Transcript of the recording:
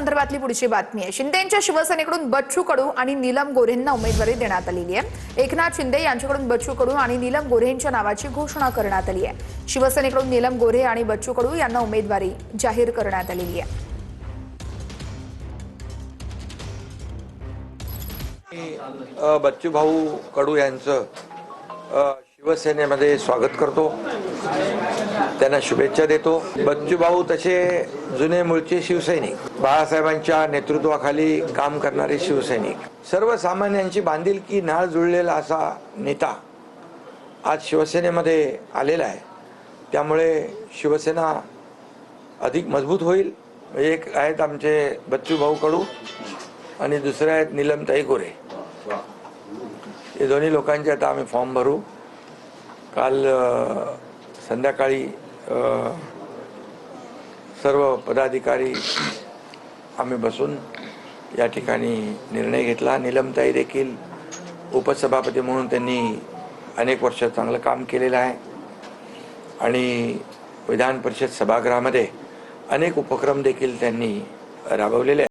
संदर्भातली पुढची बातमी आहे। शिंदेंच्या शिवसेनेकडून बच्चू कडू आणि नीलम गोऱ्हेंना उमेदवारी देण्यात आलेली आहे। एकनाथ शिंदे यांच्याकडून बच्चू कडू आणि नीलम गोऱ्हेंच्या नावाची घोषणा करण्यात आली आहे। शिवसेनेकडून नीलम गोऱ्हे आणि बच्चू कडू यांना उमेदवारी जाहीर करण्यात आलेली आहे। बच्चू भाऊ कडू यांचं शिवसेनेमध्ये स्वागत करतो, त्यांना शुभेच्छा देतो। बच्चू भाऊ तसे जुने मूळचे शिवसैनिक, बाळासाहेबांच्या नेतृत्वाखाली काम करणारे शिवसैनिक, सर्वसामान्यांची बांधिलकी नाळ जुळलेला असा नेता आज शिवसेनेमध्ये आलेला आहे। त्यामुळे शिवसेना अधिक मजबूत होईल। एक आहेत आमचे बच्चू भाऊ कडू आणि दुसरे आहेत नीलमताई गोरे। हे दोन्ही लोकांचे आता आम्ही फॉर्म भरू। काल संध्याकाळी सर्व पदाधिकारी आम्ही बसून या ठिकाणी निर्णय घेतला। नीलमताई देखील उपसभापती म्हणून त्यांनी अनेक वर्ष चांगलं काम केलेलं आहे आणि विधान परिषद सभागृहामध्ये अनेक उपक्रम देखील त्यांनी राबवलेले आहेत।